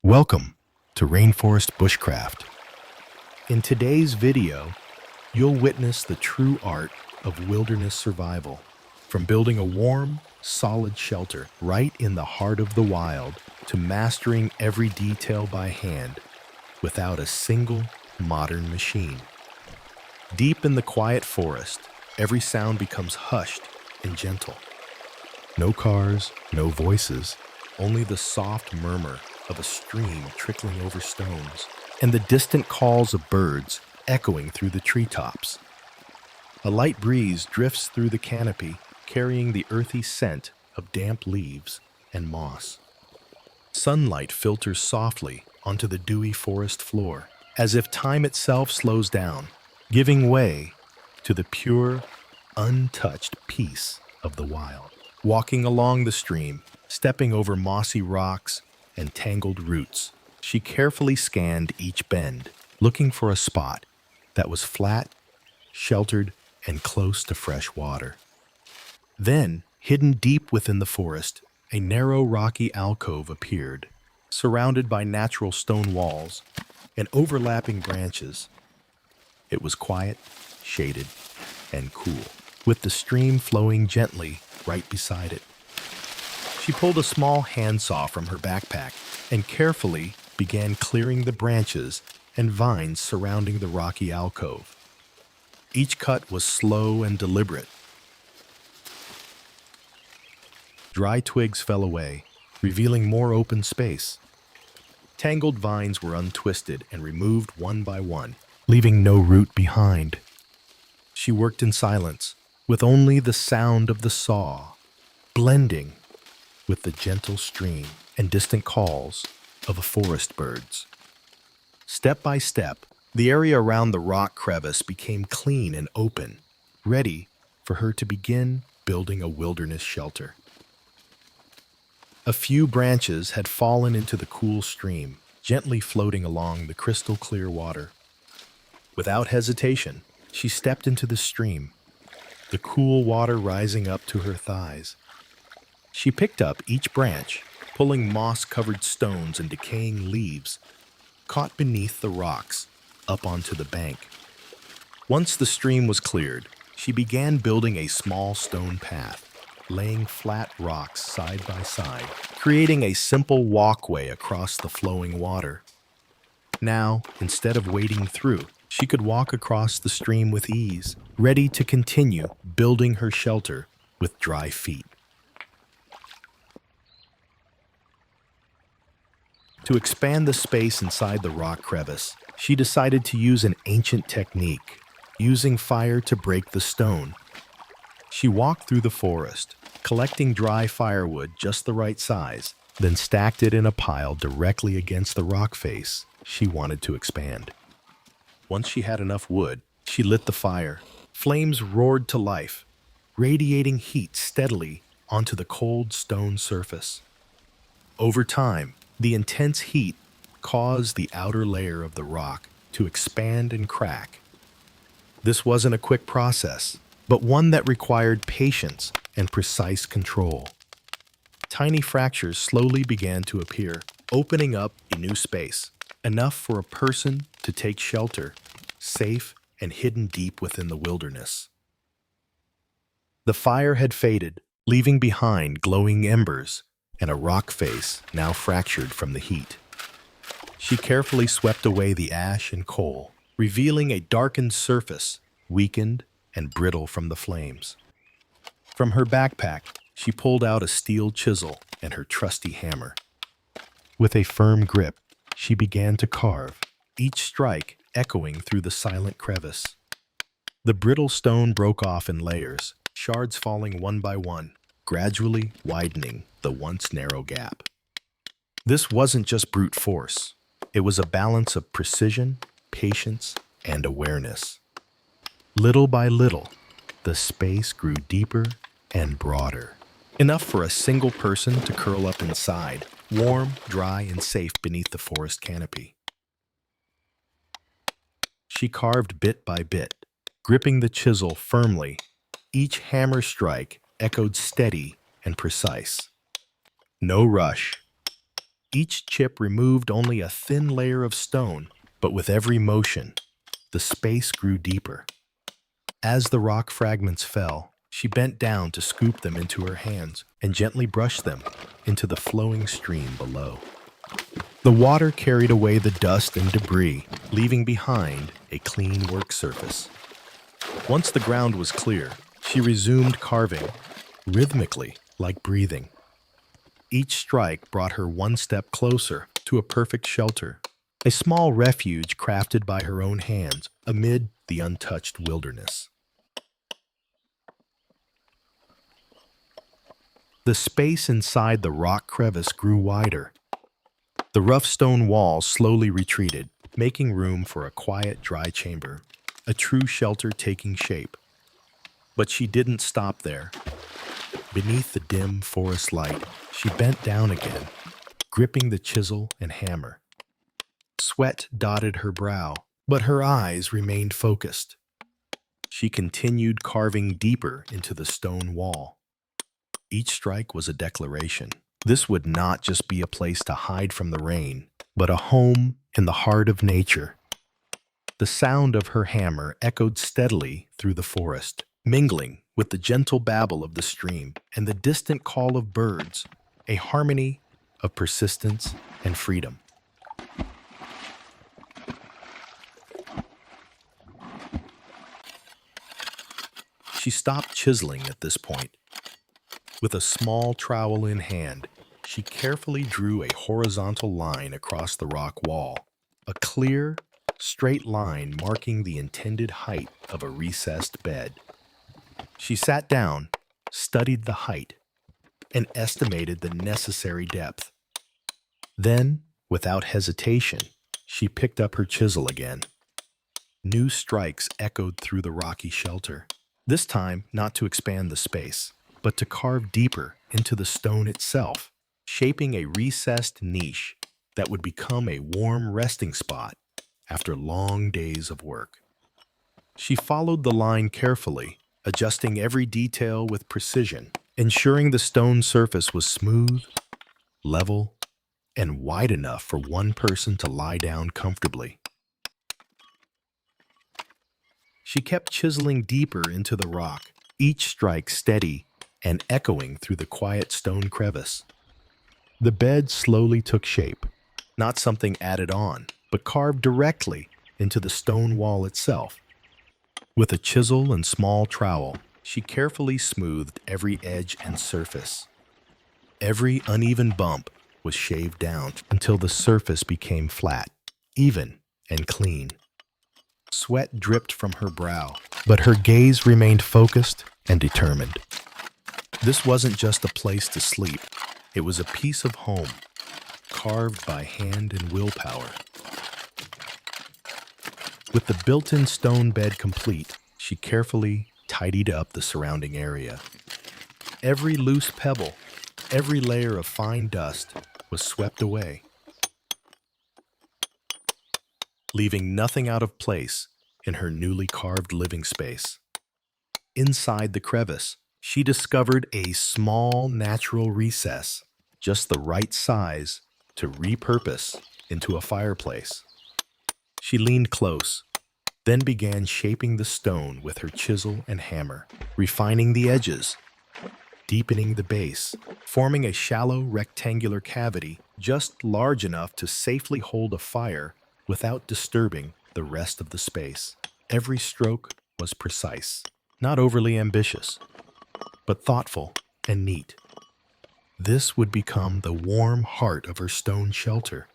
Welcome to Rainforest Bushcraft. In today's video, you'll witness the true art of wilderness survival. From building a warm, solid shelter right in the heart of the wild to mastering every detail by hand without a single modern machine. Deep in the quiet forest, every sound becomes hushed and gentle. No cars, no voices, only the soft murmur of a stream trickling over stones, and the distant calls of birds echoing through the treetops. A light breeze drifts through the canopy, carrying the earthy scent of damp leaves and moss. Sunlight filters softly onto the dewy forest floor, as if time itself slows down, giving way to the pure, untouched peace of the wild. Walking along the stream, stepping over mossy rocks and tangled roots, she carefully scanned each bend, looking for a spot that was flat, sheltered, and close to fresh water. Then, hidden deep within the forest, a narrow rocky alcove appeared, surrounded by natural stone walls and overlapping branches. It was quiet, shaded, and cool, with the stream flowing gently right beside it. She pulled a small handsaw from her backpack and carefully began clearing the branches and vines surrounding the rocky alcove. Each cut was slow and deliberate. Dry twigs fell away, revealing more open space. Tangled vines were untwisted and removed one by one, leaving no root behind. She worked in silence, with only the sound of the saw blending with the gentle stream and distant calls of the forest birds. Step by step, the area around the rock crevice became clean and open, ready for her to begin building a wilderness shelter. A few branches had fallen into the cool stream, gently floating along the crystal clear water. Without hesitation, she stepped into the stream, the cool water rising up to her thighs. She picked up each branch, pulling moss-covered stones and decaying leaves caught beneath the rocks up onto the bank. Once the stream was cleared, she began building a small stone path, laying flat rocks side by side, creating a simple walkway across the flowing water. Now, instead of wading through, she could walk across the stream with ease, ready to continue building her shelter with dry feet. To expand the space inside the rock crevice, she decided to use an ancient technique, using fire to break the stone. She walked through the forest, collecting dry firewood just the right size, then stacked it in a pile directly against the rock face she wanted to expand. Once she had enough wood, she lit the fire. Flames roared to life, radiating heat steadily onto the cold stone surface. Over time, the intense heat caused the outer layer of the rock to expand and crack. This wasn't a quick process, but one that required patience and precise control. Tiny fractures slowly began to appear, opening up a new space, enough for a person to take shelter, safe and hidden deep within the wilderness. The fire had faded, leaving behind glowing embers and a rock face now fractured from the heat. She carefully swept away the ash and coal, revealing a darkened surface, weakened and brittle from the flames. From her backpack, she pulled out a steel chisel and her trusty hammer. With a firm grip, she began to carve, each strike echoing through the silent crevice. The brittle stone broke off in layers, shards falling one by one, gradually widening the once narrow gap. This wasn't just brute force. It was a balance of precision, patience, and awareness. Little by little, the space grew deeper and broader, enough for a single person to curl up inside, warm, dry, and safe beneath the forest canopy. She carved bit by bit, gripping the chisel firmly. Each hammer strike echoed steady and precise. No rush, Each chip removed only a thin layer of stone, but with every motion, the space grew deeper. As the rock fragments fell, she bent down to scoop them into her hands and gently brush them into the flowing stream below. The water carried away the dust and debris, leaving behind a clean work surface. Once the ground was clear, she resumed carving, rhythmically, like breathing. Each strike brought her one step closer to a perfect shelter, a small refuge crafted by her own hands amid the untouched wilderness. The space inside the rock crevice grew wider. The rough stone walls slowly retreated, making room for a quiet, dry chamber, a true shelter taking shape. But she didn't stop there. Beneath the dim forest light, she bent down again, gripping the chisel and hammer. Sweat dotted her brow, but her eyes remained focused. She continued carving deeper into the stone wall. Each strike was a declaration. This would not just be a place to hide from the rain, but a home in the heart of nature. The sound of her hammer echoed steadily through the forest, mingling with the gentle babble of the stream and the distant call of birds, a harmony of persistence and freedom. She stopped chiseling at this point. With a small trowel in hand, she carefully drew a horizontal line across the rock wall, a clear, straight line marking the intended height of a recessed bed. She sat down, studied the height, and estimated the necessary depth. Then, without hesitation, she picked up her chisel again. New strikes echoed through the rocky shelter, this time not to expand the space, but to carve deeper into the stone itself, shaping a recessed niche that would become a warm resting spot after long days of work. She followed the line carefully, adjusting every detail with precision, ensuring the stone surface was smooth, level, and wide enough for one person to lie down comfortably. She kept chiseling deeper into the rock, each strike steady and echoing through the quiet stone crevice. The bed slowly took shape, not something added on, but carved directly into the stone wall itself. With a chisel and small trowel, she carefully smoothed every edge and surface. Every uneven bump was shaved down until the surface became flat, even, and clean. Sweat dripped from her brow, but her gaze remained focused and determined. This wasn't just a place to sleep. It was a piece of home, carved by hand and willpower. With the built-in stone bed complete, she carefully tidied up the surrounding area. Every loose pebble, every layer of fine dust was swept away, leaving nothing out of place in her newly carved living space. Inside the crevice, she discovered a small natural recess, just the right size to repurpose into a fireplace. She leaned close, then began shaping the stone with her chisel and hammer, refining the edges, deepening the base, forming a shallow rectangular cavity just large enough to safely hold a fire without disturbing the rest of the space. Every stroke was precise, not overly ambitious, but thoughtful and neat. This would become the warm heart of her stone shelter,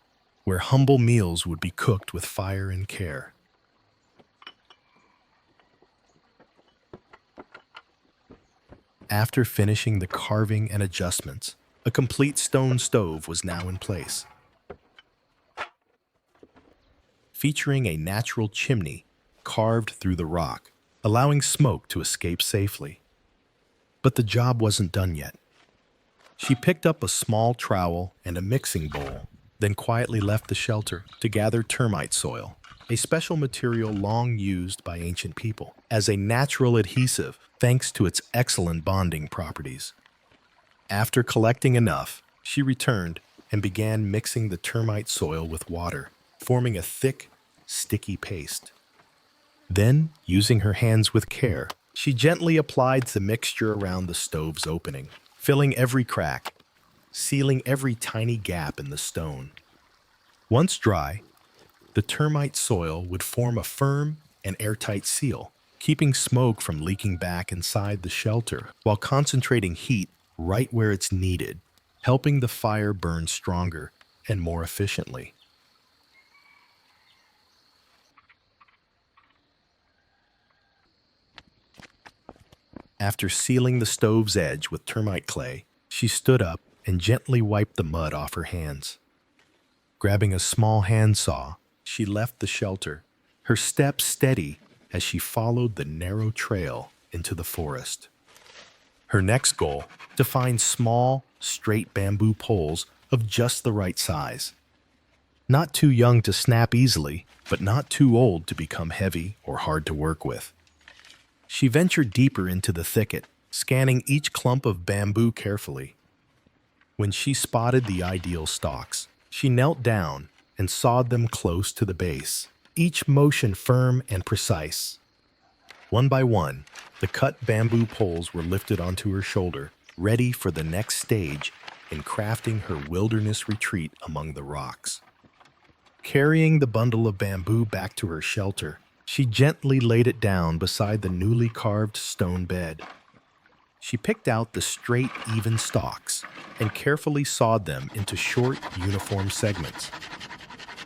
where humble meals would be cooked with fire and care. After finishing the carving and adjustments, a complete stone stove was now in place, featuring a natural chimney carved through the rock, allowing smoke to escape safely. But the job wasn't done yet. She picked up a small trowel and a mixing bowl, then quietly left the shelter to gather termite soil, a special material long used by ancient people as a natural adhesive thanks to its excellent bonding properties. After collecting enough, she returned and began mixing the termite soil with water, forming a thick, sticky paste. Then, using her hands with care, she gently applied the mixture around the stove's opening, filling every crack, sealing every tiny gap in the stone. Once dry, the termite soil would form a firm and airtight seal, keeping smoke from leaking back inside the shelter while concentrating heat right where it's needed, helping the fire burn stronger and more efficiently. After sealing the stove's edge with termite clay, she stood up and gently wiped the mud off her hands. Grabbing a small handsaw, she left the shelter, her steps steady as she followed the narrow trail into the forest. Her next goal, to find small, straight bamboo poles of just the right size. Not too young to snap easily, but not too old to become heavy or hard to work with. She ventured deeper into the thicket, scanning each clump of bamboo carefully. When she spotted the ideal stalks, she knelt down and sawed them close to the base, each motion firm and precise. One by one, the cut bamboo poles were lifted onto her shoulder, ready for the next stage in crafting her wilderness retreat among the rocks. Carrying the bundle of bamboo back to her shelter, she gently laid it down beside the newly carved stone bed. She picked out the straight, even stalks and carefully sawed them into short, uniform segments.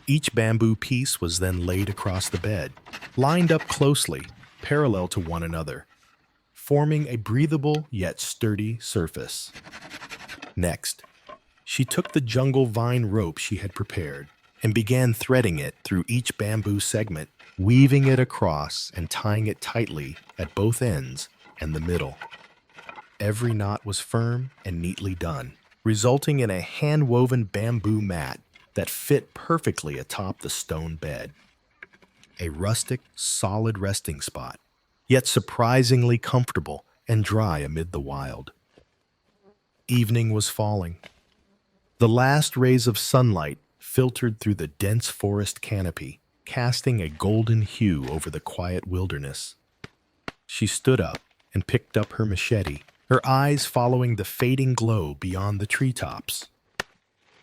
Each bamboo piece was then laid across the bed, lined up closely, parallel to one another, forming a breathable yet sturdy surface. Next, she took the jungle vine rope she had prepared and began threading it through each bamboo segment, weaving it across and tying it tightly at both ends and the middle. Every knot was firm and neatly done, resulting in a hand-woven bamboo mat that fit perfectly atop the stone bed. A rustic, solid resting spot, yet surprisingly comfortable and dry amid the wild. Evening was falling. The last rays of sunlight filtered through the dense forest canopy, casting a golden hue over the quiet wilderness. She stood up and picked up her machete, her eyes following the fading glow beyond the treetops.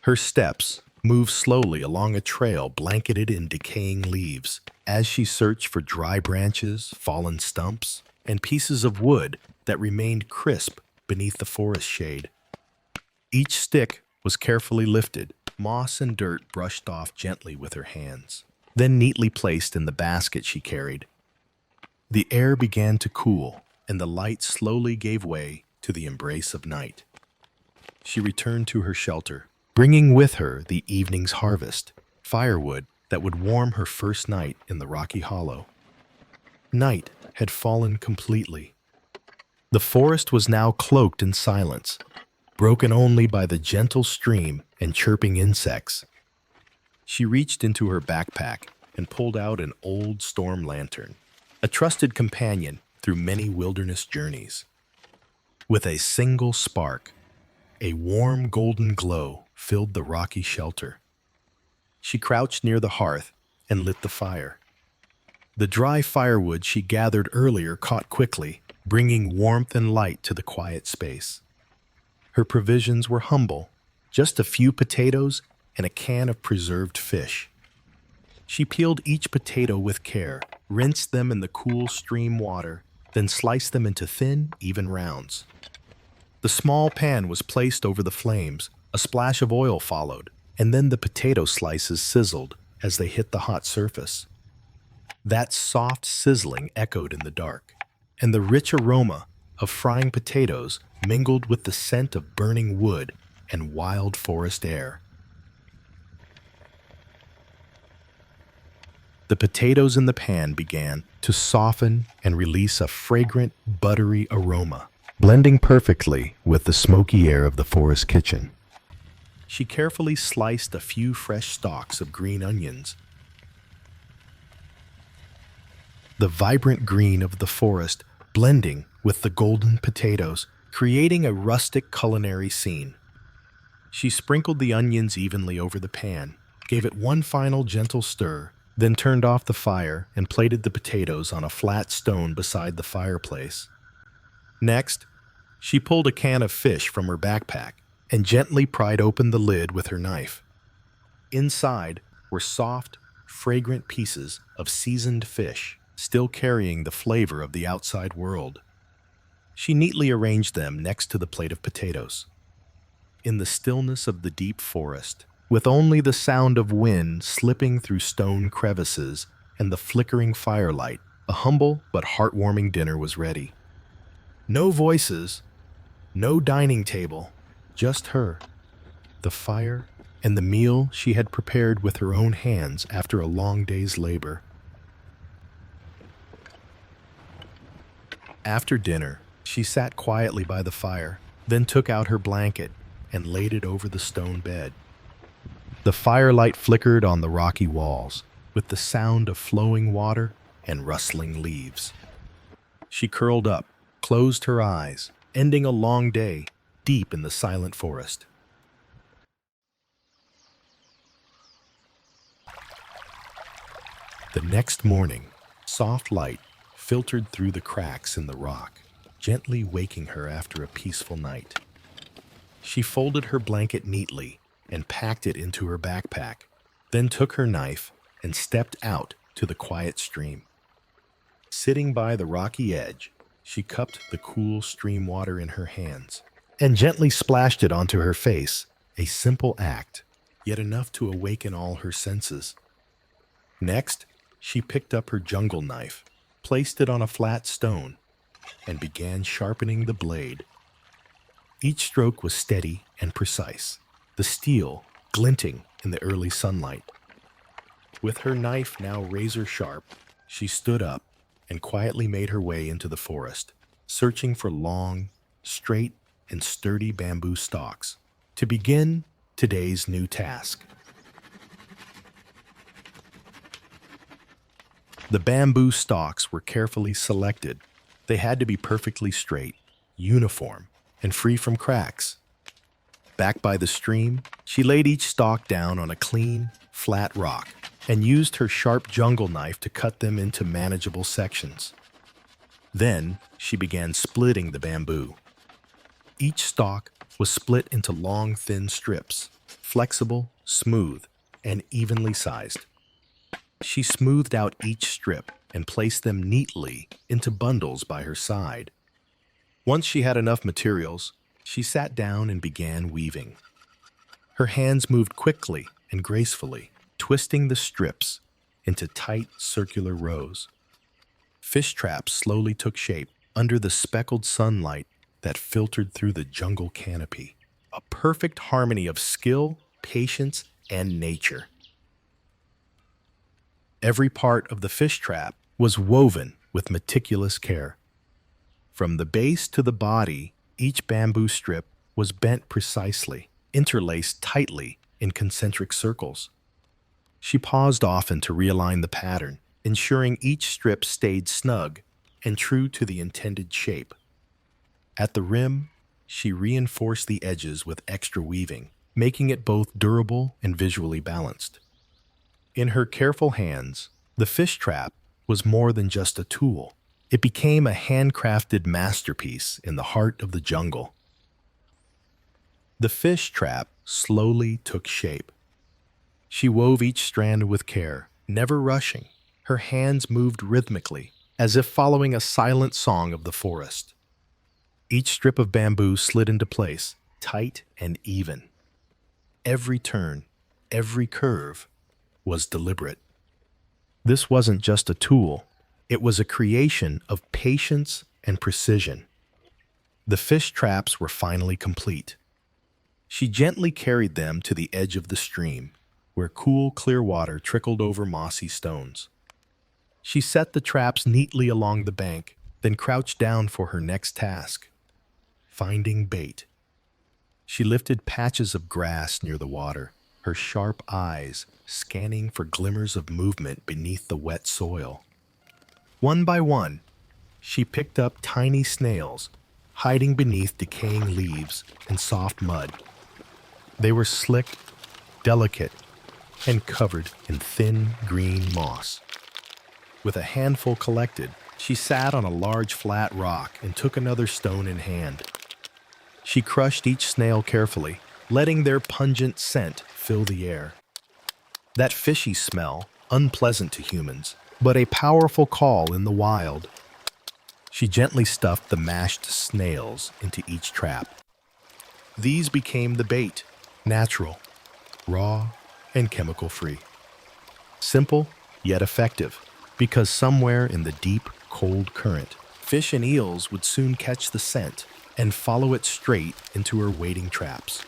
Her steps moved slowly along a trail blanketed in decaying leaves as she searched for dry branches, fallen stumps, and pieces of wood that remained crisp beneath the forest shade. Each stick was carefully lifted, moss and dirt brushed off gently with her hands, then neatly placed in the basket she carried. The air began to cool, and the light slowly gave way to the embrace of night. She returned to her shelter, bringing with her the evening's harvest, firewood that would warm her first night in the rocky hollow. Night had fallen completely. The forest was now cloaked in silence, broken only by the gentle stream and chirping insects. She reached into her backpack and pulled out an old storm lantern, a trusted companion through many wilderness journeys. With a single spark, a warm golden glow filled the rocky shelter. She crouched near the hearth and lit the fire. The dry firewood she gathered earlier caught quickly, bringing warmth and light to the quiet space. Her provisions were humble, just a few potatoes and a can of preserved fish. She peeled each potato with care, rinsed them in the cool stream water, then sliced them into thin, even rounds. The small pan was placed over the flames, a splash of oil followed, and then the potato slices sizzled as they hit the hot surface. That soft sizzling echoed in the dark, and the rich aroma of frying potatoes mingled with the scent of burning wood and wild forest air. The potatoes in the pan began to soften and release a fragrant, buttery aroma, blending perfectly with the smoky air of the forest kitchen. She carefully sliced a few fresh stalks of green onions. The vibrant green of the forest blending with the golden potatoes, creating a rustic culinary scene. She sprinkled the onions evenly over the pan, gave it one final gentle stir, then turned off the fire and plated the potatoes on a flat stone beside the fireplace. Next, she pulled a can of fish from her backpack and gently pried open the lid with her knife. Inside were soft, fragrant pieces of seasoned fish, still carrying the flavor of the outside world. She neatly arranged them next to the plate of potatoes. In the stillness of the deep forest, with only the sound of wind slipping through stone crevices and the flickering firelight, a humble but heartwarming dinner was ready. No voices, no dining table, just her, the fire, and the meal she had prepared with her own hands after a long day's labor. After dinner, she sat quietly by the fire, then took out her blanket and laid it over the stone bed. The firelight flickered on the rocky walls, with the sound of flowing water and rustling leaves. She curled up, closed her eyes, ending a long day deep in the silent forest. The next morning, soft light filtered through the cracks in the rock, gently waking her after a peaceful night. She folded her blanket neatly and packed it into her backpack, then took her knife and stepped out to the quiet stream. Sitting by the rocky edge, she cupped the cool stream water in her hands and gently splashed it onto her face, a simple act, yet enough to awaken all her senses. Next, she picked up her jungle knife, placed it on a flat stone, and began sharpening the blade. Each stroke was steady and precise, the steel glinting in the early sunlight. With her knife now razor sharp, she stood up and quietly made her way into the forest, searching for long, straight, and sturdy bamboo stalks to begin today's new task. The bamboo stalks were carefully selected. They had to be perfectly straight, uniform, and free from cracks. Back by the stream, she laid each stalk down on a clean, flat rock and used her sharp jungle knife to cut them into manageable sections. Then, she began splitting the bamboo. Each stalk was split into long, thin strips, flexible, smooth, and evenly sized. She smoothed out each strip and placed them neatly into bundles by her side. Once she had enough materials, she sat down and began weaving. Her hands moved quickly and gracefully, twisting the strips into tight circular rows. Fish traps slowly took shape under the speckled sunlight that filtered through the jungle canopy, a perfect harmony of skill, patience, and nature. Every part of the fish trap was woven with meticulous care. From the base to the body, each bamboo strip was bent precisely, interlaced tightly in concentric circles. She paused often to realign the pattern, ensuring each strip stayed snug and true to the intended shape. At the rim, she reinforced the edges with extra weaving, making it both durable and visually balanced. In her careful hands, the fish trap was more than just a tool. It became a handcrafted masterpiece in the heart of the jungle. The fish trap slowly took shape. She wove each strand with care, never rushing. Her hands moved rhythmically, as if following a silent song of the forest. Each strip of bamboo slid into place, tight and even. Every turn, every curve, was deliberate. This wasn't just a tool, it was a creation of patience and precision. The fish traps were finally complete. She gently carried them to the edge of the stream, where cool, clear water trickled over mossy stones. She set the traps neatly along the bank, then crouched down for her next task, finding bait. She lifted patches of grass near the water, her sharp eyes scanning for glimmers of movement beneath the wet soil. One by one, she picked up tiny snails, hiding beneath decaying leaves and soft mud. They were slick, delicate, and covered in thin green moss. With a handful collected, she sat on a large flat rock and took another stone in hand. She crushed each snail carefully, letting their pungent scent fill the air. That fishy smell, unpleasant to humans, but a powerful call in the wild. She gently stuffed the mashed snails into each trap. These became the bait, natural, raw, and chemical-free. Simple, yet effective, because somewhere in the deep, cold current, fish and eels would soon catch the scent and follow it straight into her waiting traps.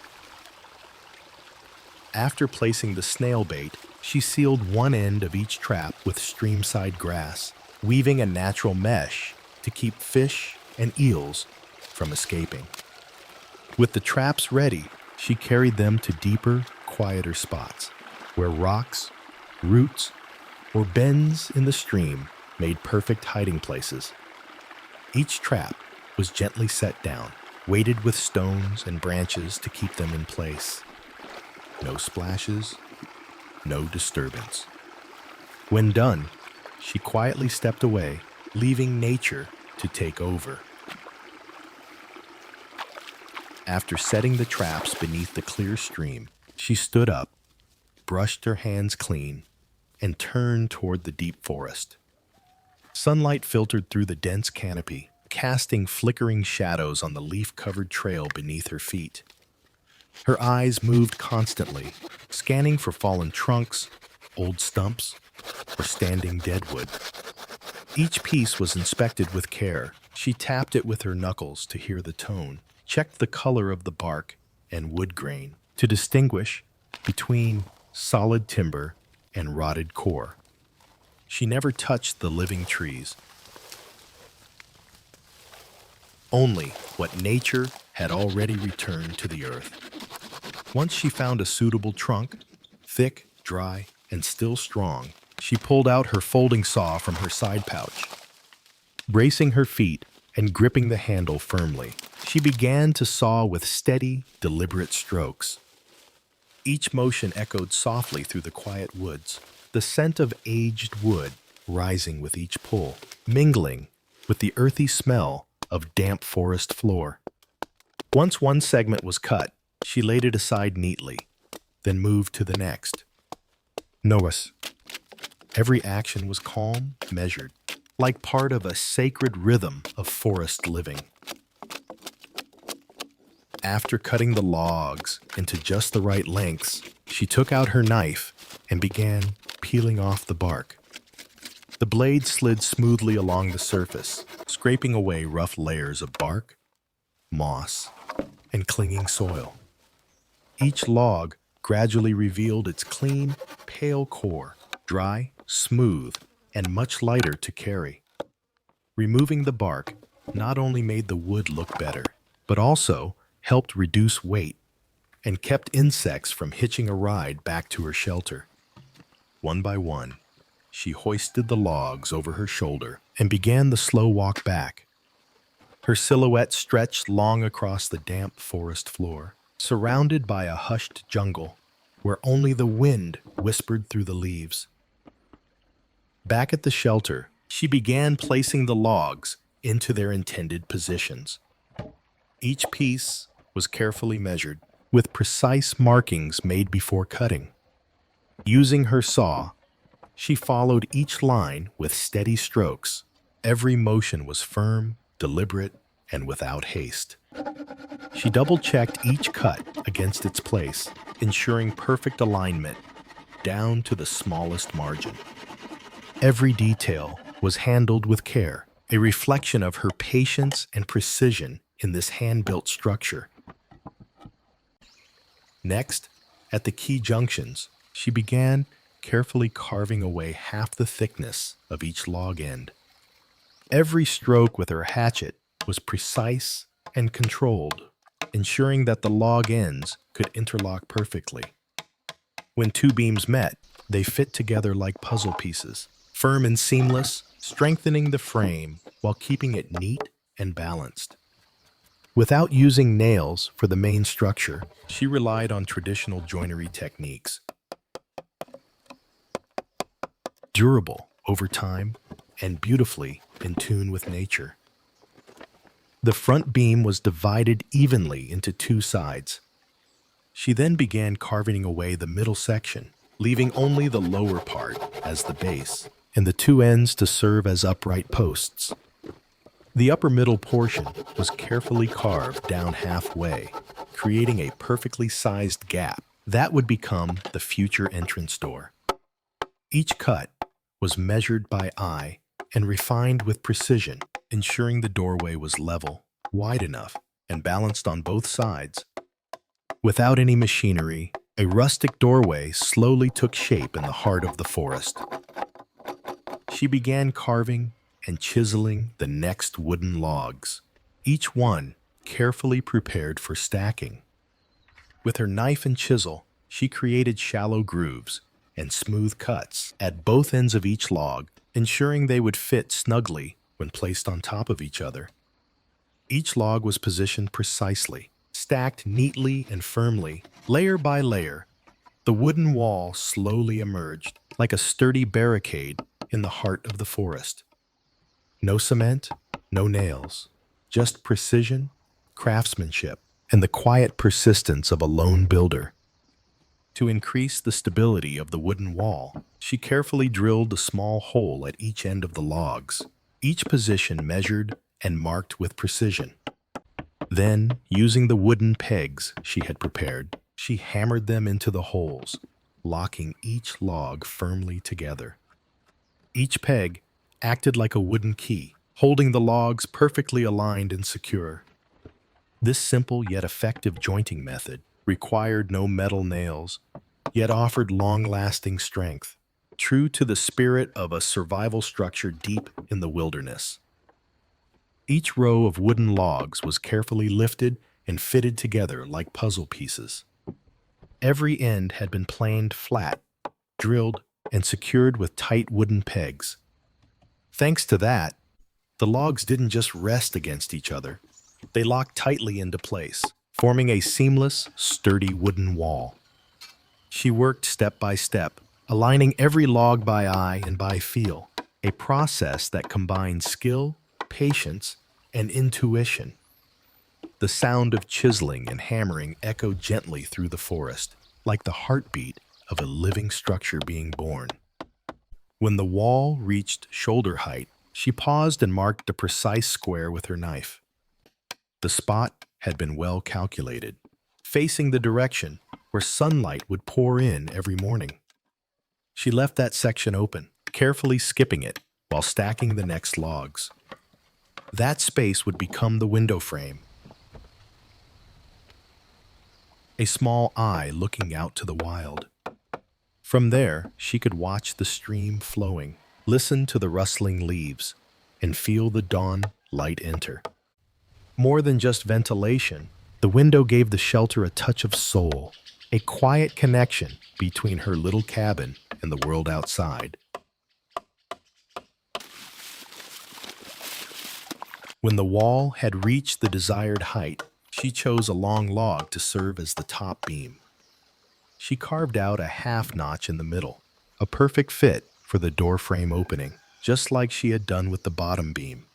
After placing the snail bait, she sealed one end of each trap with streamside grass, weaving a natural mesh to keep fish and eels from escaping. With the traps ready, she carried them to deeper, quieter spots, where rocks, roots, or bends in the stream made perfect hiding places. Each trap was gently set down, weighted with stones and branches to keep them in place. No splashes, no disturbance. When done, she quietly stepped away, leaving nature to take over. After setting the traps beneath the clear stream, she stood up, brushed her hands clean, and turned toward the deep forest. Sunlight filtered through the dense canopy, casting flickering shadows on the leaf-covered trail beneath her feet. Her eyes moved constantly, scanning for fallen trunks, old stumps, or standing deadwood. Each piece was inspected with care. She tapped it with her knuckles to hear the tone, checked the color of the bark and wood grain to distinguish between solid timber and rotted core. She never touched the living trees, only what nature had already returned to the earth. Once she found a suitable trunk, thick, dry, and still strong, she pulled out her folding saw from her side pouch. Bracing her feet and gripping the handle firmly, she began to saw with steady, deliberate strokes. Each motion echoed softly through the quiet woods, the scent of aged wood rising with each pull, mingling with the earthy smell of damp forest floor. Once one segment was cut, she laid it aside neatly, then moved to the next. Notice, every action was calm, measured, like part of a sacred rhythm of forest living. After cutting the logs into just the right lengths, she took out her knife and began peeling off the bark. The blade slid smoothly along the surface, scraping away rough layers of bark, moss, and clinging soil. Each log gradually revealed its clean, pale core, dry, smooth, and much lighter to carry. Removing the bark not only made the wood look better, but also helped reduce weight and kept insects from hitching a ride back to her shelter. One by one, she hoisted the logs over her shoulder and began the slow walk back. Her silhouette stretched long across the damp forest floor, surrounded by a hushed jungle where only the wind whispered through the leaves. Back at the shelter, she began placing the logs into their intended positions. Each piece was carefully measured, with precise markings made before cutting. Using her saw, she followed each line with steady strokes. Every motion was firm, deliberate, and without haste. She double-checked each cut against its place, ensuring perfect alignment, down to the smallest margin. Every detail was handled with care, a reflection of her patience and precision in this hand-built structure. Next, at the key junctions, she began carefully carving away half the thickness of each log end. Every stroke with her hatchet was precise and controlled, ensuring that the log ends could interlock perfectly. When two beams met, they fit together like puzzle pieces, firm and seamless, strengthening the frame while keeping it neat and balanced. Without using nails for the main structure, she relied on traditional joinery techniques. Durable over time and beautifully in tune with nature. The front beam was divided evenly into two sides. She then began carving away the middle section, leaving only the lower part as the base, and the two ends to serve as upright posts. The upper middle portion was carefully carved down halfway, creating a perfectly sized gap that would become the future entrance door. Each cut was measured by eye and refined with precision, ensuring the doorway was level, wide enough, and balanced on both sides. Without any machinery, a rustic doorway slowly took shape in the heart of the forest. She began carving and chiseling the next wooden logs, each one carefully prepared for stacking. With her knife and chisel, she created shallow grooves and smooth cuts at both ends of each log, ensuring they would fit snugly when placed on top of each other. Each log was positioned precisely, stacked neatly and firmly, layer by layer. The wooden wall slowly emerged, like a sturdy barricade in the heart of the forest. No cement, no nails, just precision, craftsmanship, and the quiet persistence of a lone builder. To increase the stability of the wooden wall, she carefully drilled a small hole at each end of the logs, each position measured and marked with precision. Then, using the wooden pegs she had prepared, she hammered them into the holes, locking each log firmly together. Each peg acted like a wooden key, holding the logs perfectly aligned and secure. This simple yet effective jointing method required no metal nails, yet offered long-lasting strength, true to the spirit of a survival structure deep in the wilderness. Each row of wooden logs was carefully lifted and fitted together like puzzle pieces. Every end had been planed flat, drilled, and secured with tight wooden pegs. Thanks to that, the logs didn't just rest against each other. They locked tightly into place, forming a seamless, sturdy wooden wall. She worked step by step, aligning every log by eye and by feel, a process that combined skill, patience, and intuition. The sound of chiseling and hammering echoed gently through the forest, like the heartbeat of a living structure being born. When the wall reached shoulder height, she paused and marked a precise square with her knife. The spot had been well calculated, facing the direction where sunlight would pour in every morning. She left that section open, carefully skipping it while stacking the next logs. That space would become the window frame, a small eye looking out to the wild. From there, she could watch the stream flowing, listen to the rustling leaves, and feel the dawn light enter. More than just ventilation, the window gave the shelter a touch of soul, a quiet connection between her little cabin and the world outside. When the wall had reached the desired height, she chose a long log to serve as the top beam. She carved out a half notch in the middle, a perfect fit for the door frame opening, just like she had done with the bottom beam.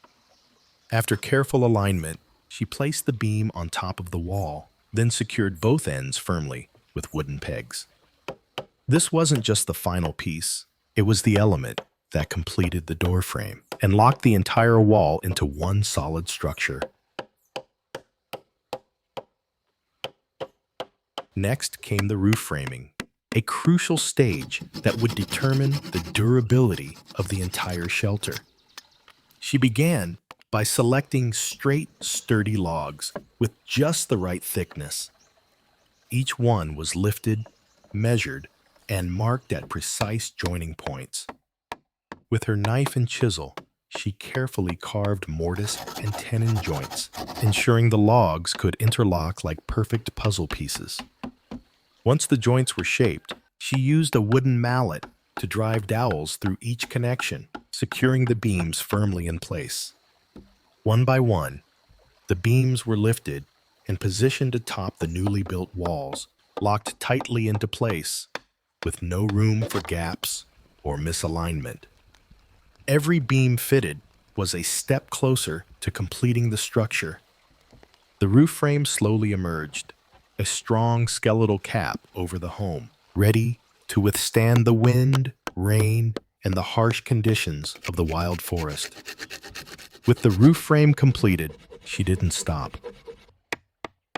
After careful alignment, she placed the beam on top of the wall, then secured both ends firmly with wooden pegs. This wasn't just the final piece, it was the element that completed the door frame and locked the entire wall into one solid structure. Next came the roof framing, a crucial stage that would determine the durability of the entire shelter. She began by selecting straight, sturdy logs with just the right thickness. Each one was lifted, measured, and marked at precise joining points. With her knife and chisel, she carefully carved mortise and tenon joints, ensuring the logs could interlock like perfect puzzle pieces. Once the joints were shaped, she used a wooden mallet to drive dowels through each connection, securing the beams firmly in place. One by one, the The beams were lifted and positioned atop the newly built walls, locked tightly into place, with no room for gaps or misalignment. Every beam fitted was a step closer to completing the structure. The roof frame slowly emerged, a strong skeletal cap over the home, ready to withstand the wind, rain, and the harsh conditions of the wild forest. With the roof frame completed, she didn't stop.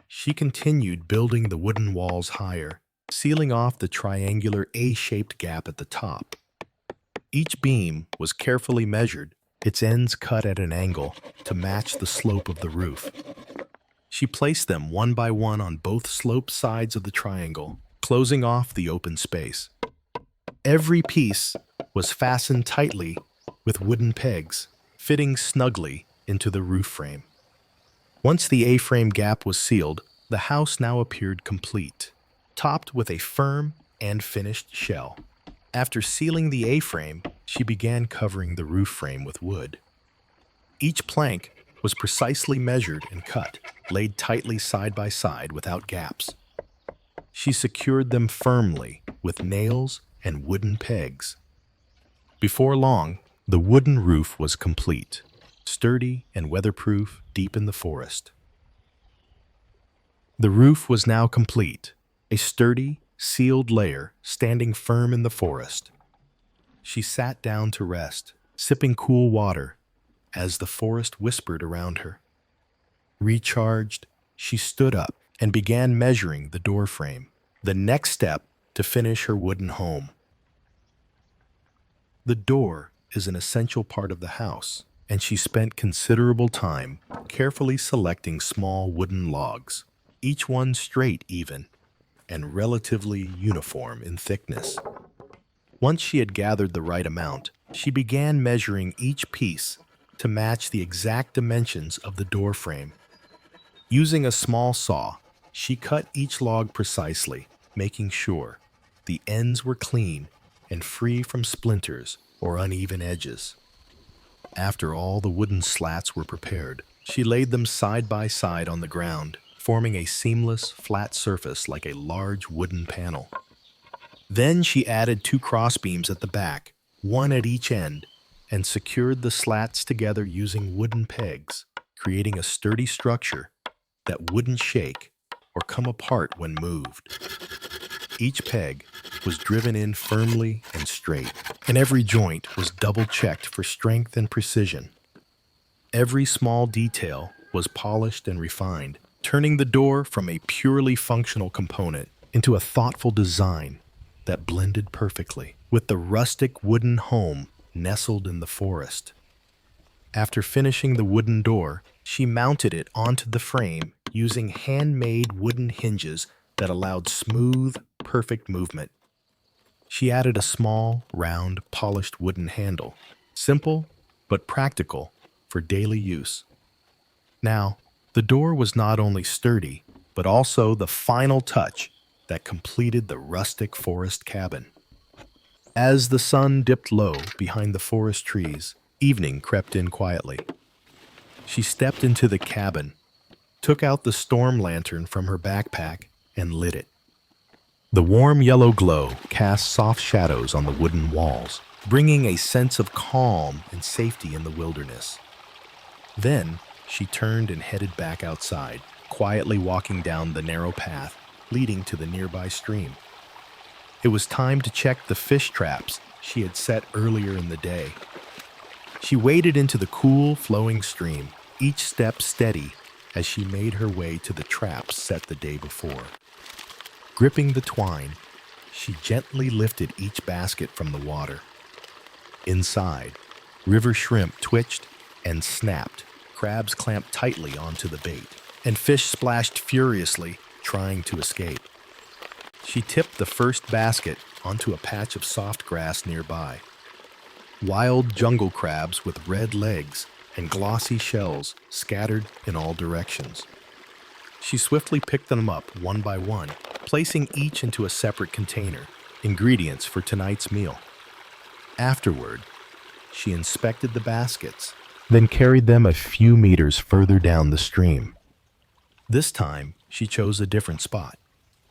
She continued building the wooden walls higher, sealing off the triangular A-shaped gap at the top. Each beam was carefully measured, its ends cut at an angle to match the slope of the roof. She placed them one by one on both sloped sides of the triangle, closing off the open space. Every piece was fastened tightly with wooden pegs, fitting snugly into the roof frame. Once the A-frame gap was sealed, the house now appeared complete, topped with a firm and finished shell. After sealing the A-frame, she began covering the roof frame with wood. Each plank was precisely measured and cut, laid tightly side by side without gaps. She secured them firmly with nails and wooden pegs. Before long, the wooden roof was complete, sturdy and weatherproof deep in the forest. The roof was now complete, a sturdy, sealed layer standing firm in the forest. She sat down to rest, sipping cool water, as the forest whispered around her. Recharged, she stood up and began measuring the door frame, the next step to finish her wooden home. The door is an essential part of the house, and she spent considerable time carefully selecting small wooden logs, each one straight even, and relatively uniform in thickness. Once she had gathered the right amount, she began measuring each piece to match the exact dimensions of the door frame. Using a small saw, she cut each log precisely, making sure the ends were clean and free from splinters or uneven edges. After all the wooden slats were prepared, she laid them side by side on the ground, forming a seamless, flat surface like a large wooden panel. Then she added 2 crossbeams at the back, one at each end, and secured the slats together using wooden pegs, creating a sturdy structure that wouldn't shake or come apart when moved. Each peg was driven in firmly and straight, and every joint was double-checked for strength and precision. Every small detail was polished and refined, turning the door from a purely functional component into a thoughtful design that blended perfectly with the rustic wooden home nestled in the forest. After finishing the wooden door, she mounted it onto the frame using handmade wooden hinges that allowed smooth, perfect movement. She added a small, round, polished wooden handle, simple but practical for daily use. Now, the door was not only sturdy, but also the final touch that completed the rustic forest cabin. As the sun dipped low behind the forest trees, evening crept in quietly. She stepped into the cabin, took out the storm lantern from her backpack, and lit it. The warm yellow glow cast soft shadows on the wooden walls, bringing a sense of calm and safety in the wilderness. Then, she turned and headed back outside, quietly walking down the narrow path leading to the nearby stream. It was time to check the fish traps she had set earlier in the day. She waded into the cool, flowing stream, each step steady as she made her way to the traps set the day before. Gripping the twine, she gently lifted each basket from the water. Inside, river shrimp twitched and snapped, crabs clamped tightly onto the bait, and fish splashed furiously, trying to escape. She tipped the first basket onto a patch of soft grass nearby. Wild jungle crabs with red legs and glossy shells scattered in all directions. She swiftly picked them up one by one, placing each into a separate container, ingredients for tonight's meal. Afterward, she inspected the baskets, then carried them a few meters further down the stream. This time, she chose a different spot,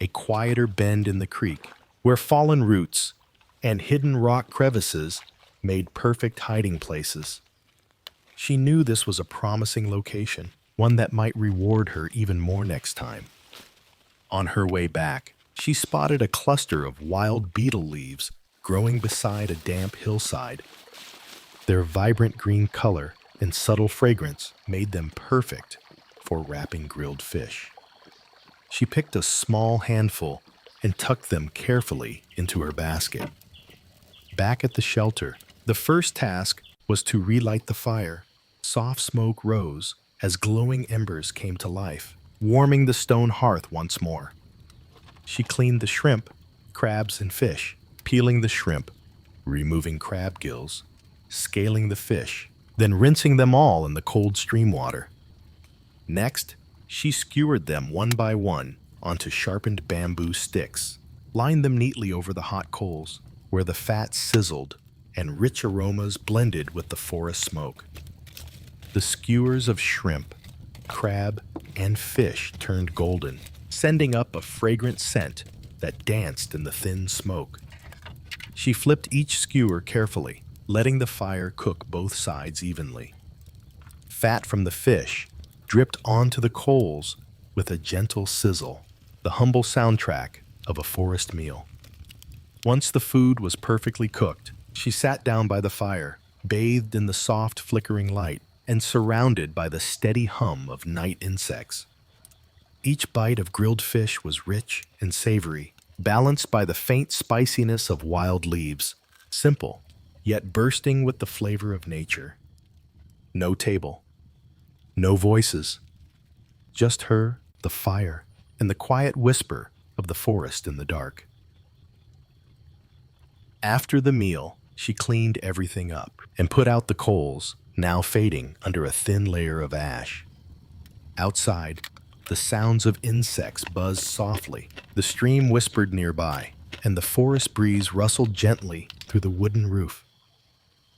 a quieter bend in the creek, where fallen roots and hidden rock crevices made perfect hiding places. She knew this was a promising location, one that might reward her even more next time. On her way back, she spotted a cluster of wild beetle leaves growing beside a damp hillside. Their vibrant green color and subtle fragrance made them perfect for wrapping grilled fish. She picked a small handful and tucked them carefully into her basket. Back at the shelter, the first task was to relight the fire. Soft smoke rose as glowing embers came to life, warming the stone hearth once more. She cleaned the shrimp, crabs, and fish, peeling the shrimp, removing crab gills, scaling the fish, then rinsing them all in the cold stream water. Next, she skewered them one by one onto sharpened bamboo sticks, lined them neatly over the hot coals, where the fat sizzled and rich aromas blended with the forest smoke. The skewers of shrimp, crab, and fish turned golden, sending up a fragrant scent that danced in the thin smoke. She flipped each skewer carefully, letting the fire cook both sides evenly. Fat from the fish dripped onto the coals with a gentle sizzle, the humble soundtrack of a forest meal. Once the food was perfectly cooked, she sat down by the fire, bathed in the soft flickering light and surrounded by the steady hum of night insects. Each bite of grilled fish was rich and savory, balanced by the faint spiciness of wild leaves, simple, yet bursting with the flavor of nature. No table, no voices, just her, the fire, and the quiet whisper of the forest in the dark. After the meal, she cleaned everything up and put out the coals, now fading under a thin layer of ash. Outside, the sounds of insects buzzed softly, the stream whispered nearby, and the forest breeze rustled gently through the wooden roof.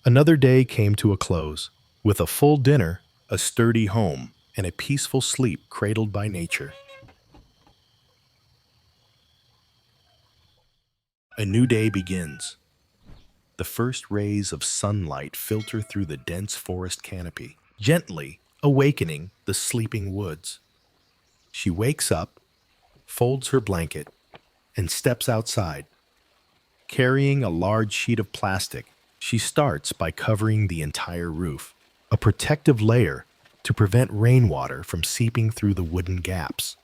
Another day came to a close, with a full dinner, a sturdy home, and a peaceful sleep cradled by nature. A new day begins. The first rays of sunlight filter through the dense forest canopy, gently awakening the sleeping woods. She wakes up, folds her blanket, and steps outside. Carrying a large sheet of plastic, she starts by covering the entire roof, a protective layer to prevent rainwater from seeping through the wooden gaps.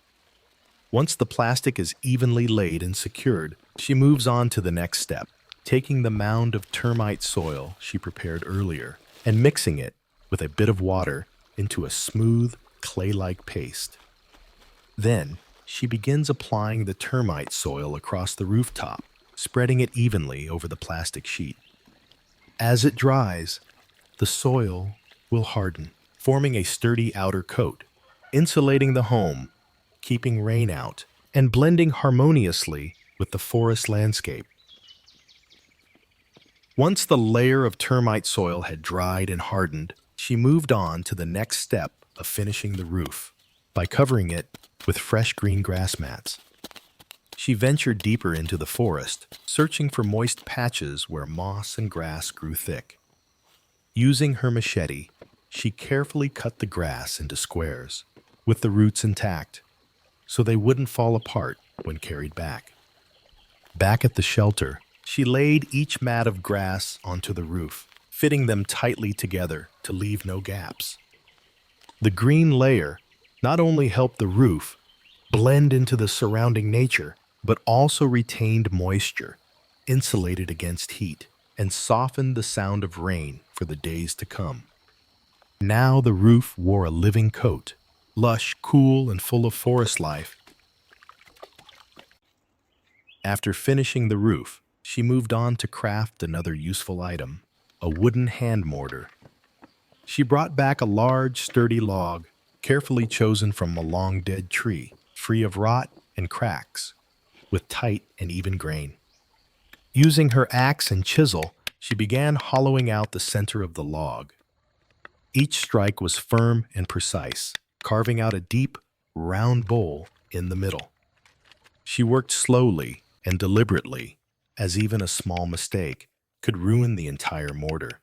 Once the plastic is evenly laid and secured, she moves on to the next step, taking the mound of termite soil she prepared earlier and mixing it with a bit of water into a smooth, clay-like paste. Then, she begins applying the termite soil across the rooftop, spreading it evenly over the plastic sheet. As it dries, the soil will harden, forming a sturdy outer coat, insulating the home, keeping rain out, and blending harmoniously with the forest landscape. Once the layer of termite soil had dried and hardened, she moved on to the next step of finishing the roof by covering it with fresh green grass mats. She ventured deeper into the forest, searching for moist patches where moss and grass grew thick. Using her machete, she carefully cut the grass into squares, with the roots intact, so they wouldn't fall apart when carried back. Back at the shelter, she laid each mat of grass onto the roof, fitting them tightly together to leave no gaps. The green layer not only helped the roof blend into the surrounding nature, but also retained moisture, insulated against heat, and softened the sound of rain for the days to come. Now the roof wore a living coat, lush, cool, and full of forest life. After finishing the roof, she moved on to craft another useful item, a wooden hand mortar. She brought back a large, sturdy log, carefully chosen from a long-dead tree, free of rot and cracks, with tight and even grain. Using her axe and chisel, she began hollowing out the center of the log. Each strike was firm and precise, carving out a deep, round bowl in the middle. She worked slowly and deliberately, as even a small mistake could ruin the entire mortar.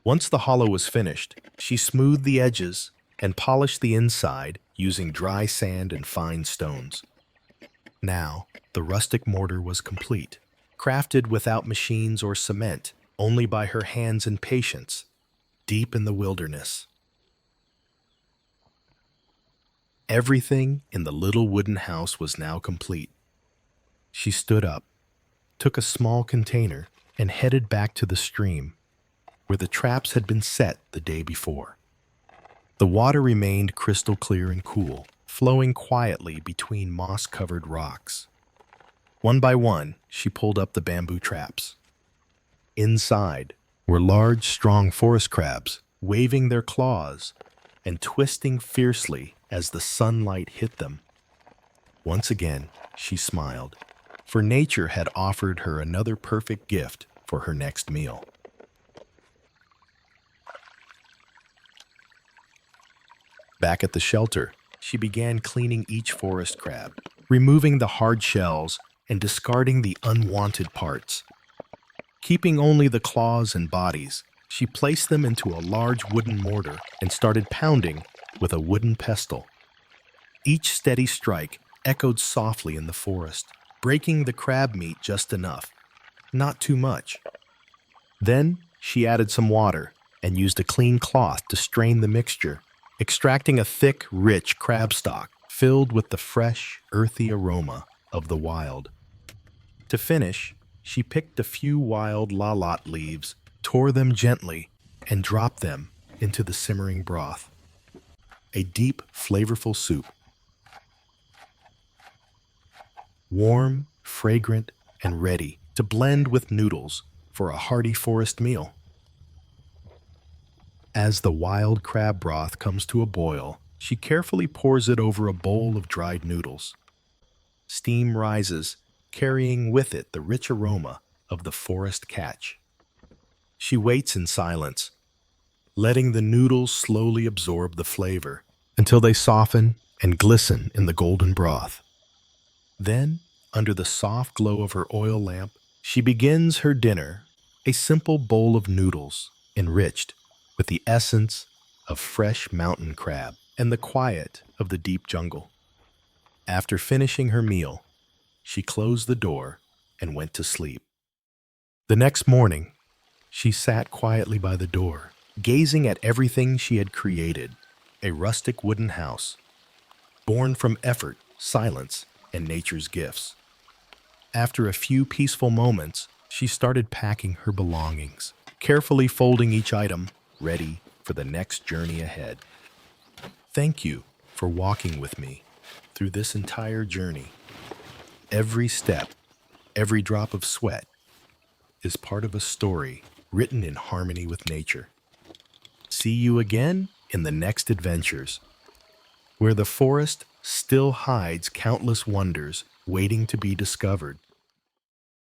Once the hollow was finished, she smoothed the edges and polished the inside using dry sand and fine stones. Now, the rustic mortar was complete, crafted without machines or cement, only by her hands and patience, deep in the wilderness. Everything in the little wooden house was now complete. She stood up, took a small container, and headed back to the stream, where the traps had been set the day before. The water remained crystal clear and cool, flowing quietly between moss-covered rocks. One by one, she pulled up the bamboo traps. Inside were large, strong forest crabs, waving their claws and twisting fiercely as the sunlight hit them. Once again, she smiled, for nature had offered her another perfect gift for her next meal. Back at the shelter, she began cleaning each forest crab, removing the hard shells and discarding the unwanted parts. Keeping only the claws and bodies, she placed them into a large wooden mortar and started pounding with a wooden pestle. Each steady strike echoed softly in the forest, breaking the crab meat just enough, not too much. Then she added some water and used a clean cloth to strain the mixture, extracting a thick, rich crab stock filled with the fresh, earthy aroma of the wild. To finish, she picked a few wild lalot leaves, tore them gently, and dropped them into the simmering broth. A deep, flavorful soup. Warm, fragrant, and ready to blend with noodles for a hearty forest meal. As the wild crab broth comes to a boil, she carefully pours it over a bowl of dried noodles. Steam rises, carrying with it the rich aroma of the forest catch. She waits in silence, letting the noodles slowly absorb the flavor until they soften and glisten in the golden broth. Then, under the soft glow of her oil lamp, she begins her dinner, a simple bowl of noodles enriched with the essence of fresh mountain crab and the quiet of the deep jungle. After finishing her meal, she closed the door and went to sleep. The next morning, she sat quietly by the door, gazing at everything she had created, a rustic wooden house, born from effort, silence, and nature's gifts. After a few peaceful moments, she started packing her belongings, carefully folding each item, ready for the next journey ahead. Thank you for walking with me through this entire journey. Every step, every drop of sweat is part of a story written in harmony with nature. See you again in the next adventures, where the forest still hides countless wonders waiting to be discovered.